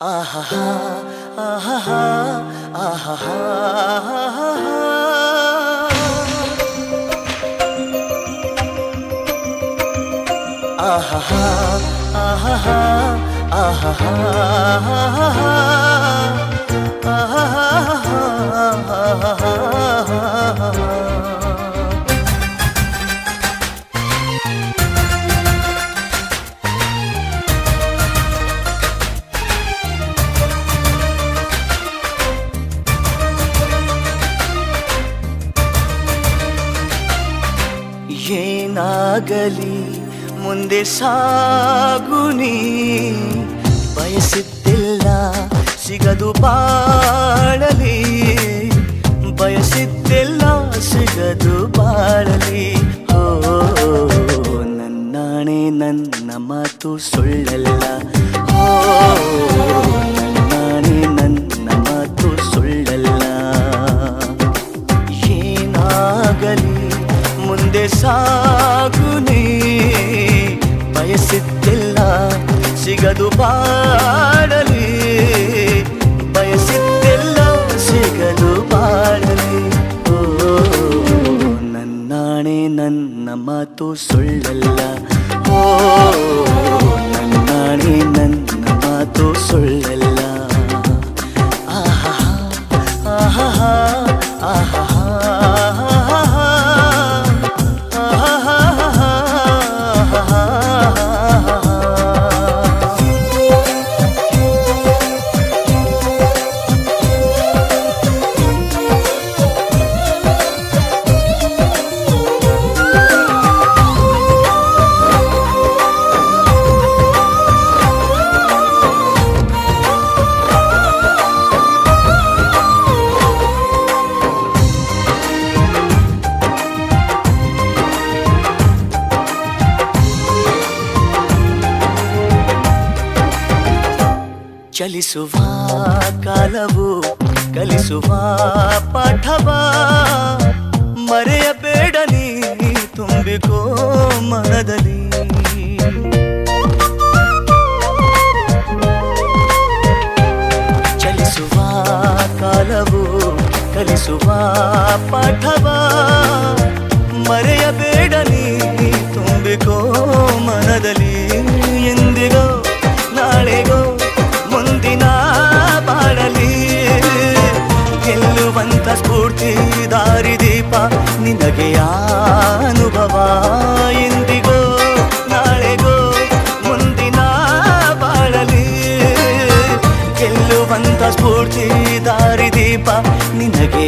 ಆಹಾ ಆಹಾ ಆಹಾ ಆಹಾ ಆಹಾ ಏನಾಗಲಿ ಮುಂದೆ ಸಾಗುನಿ ಬಯಸಿದ್ದಿಲ್ಲ ಸಿಗದು ಬಾಳಲಿ ಬಯಸಿದ್ದಿಲ್ಲ ಸಿಗದು ಬಾಳಲಿ ಓ ನನ್ನಾಣೆ ನನ್ನ ಮಾತು ಸುಳ್ಳಲ್ಲ ಓ ನನ್ನಾಣೆ ನನ್ನ ಮಾತು ಸುಳ್ಳಲ್ಲ ಏನಾಗಲಿ ಮುಂದೆ ಸಾಗುನಿ ಬಯಸಿದ್ದಿಲ್ಲ ಸಿಗದು ಬಾಳಲಿ ಬಯಸಿದ್ದಿಲ್ಲ ಸಿಗದು ಬಾಳಲಿ ಓ ನನ್ನಾಣೆ ನನ್ನ ಮಾತು ಸುಳ್ಳಲ್ಲ ಓ ನನ್ನಾಣೆ ನನ್ನ ಮಾತು ಸುಳ್ಳಲ್ಲ ಆಹಾ ಆಹಾ ಆಹಾ ಚಲಿಸುವ ಕಾಲವು ಕಲಿಸುವ ಪಾಠವ ಮರೆಯಬೇಡ ನೀ ತುಂಬಿಕೋ ಮನದಲ್ಲಿ ಚಲಿಸುವ ಕಾಲವು ಕಲಿಸುವ ಪಾಠವ ಮರೆಯಬೇಡ ನೀ ತುಂಬಿಕೋ ಮನದಲ್ಲಿ ಎಂದಿಗೋ ನಾಳೆಗೋ ಮುಂದಿನ ಬಾಳಲಿ ಗೆಲ್ಲುವಂತ ಸ್ಫೂರ್ತಿ ದಾರಿದೀಪ ನಿನಗೆ ಅನುಭವ ಎಂದಿಗೋ ನಾಳೆಗೋ ಮುಂದಿನ ಬಾಳಲಿ ಗೆಲ್ಲುವಂತ ಸ್ಫೂರ್ತಿ ದಾರಿದೀಪ ನಿನಗೆ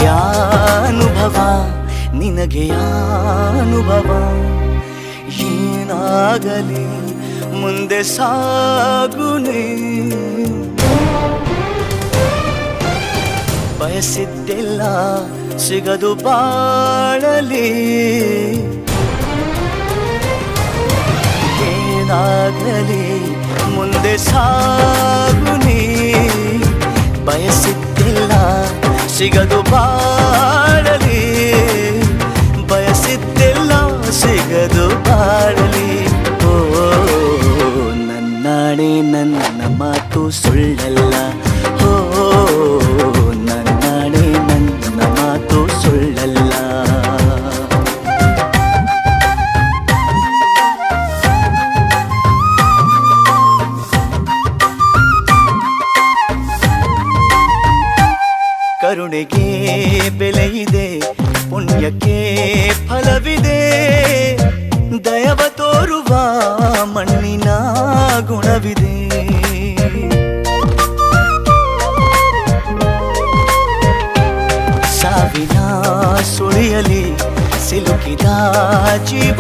ಅನುಭವ ನಿನಗೆ ಅನುಭವ ಏನಾಗಲಿ ಮುಂದೆ ಸಾಗುನಿ ಬಯಸಿದ್ದಿಲ್ಲ ಸಿಗದು ಬಾಳಲಿ ಏನಾಗಲಿ ಮುಂದೆ ಸಾಗುನಿ ಬಯಸಿದ್ದಿಲ್ಲ ಸಿಗದು ಬಾಳಲಿ ಬಯಸಿದ್ದಿಲ್ಲ ಸಿಗದು ಬಾಳಲಿ ಓ ನನ್ನಾಣೆ ನನ್ನ ಮಾತು ಸುಳ್ಳಲ್ಲ ಓ ನನ್ನಾಣೆ ನನ್ನ ಮಾತು ಸುಳ್ಳಲ್ಲ ಕರುಣೆಗೆ ಬೆಲೆಯಿದೆ ಪುಣ್ಯಕ್ಕೆ ಫಲವಿದೆ ದಯವ ತೋರುವ ಮಣ್ಣಿನ ಗುಣವಿದೆ ಸಾವಿನ ಸುಳಿಯಲಿ ಸಿಲುಕಿದ ಜೀವ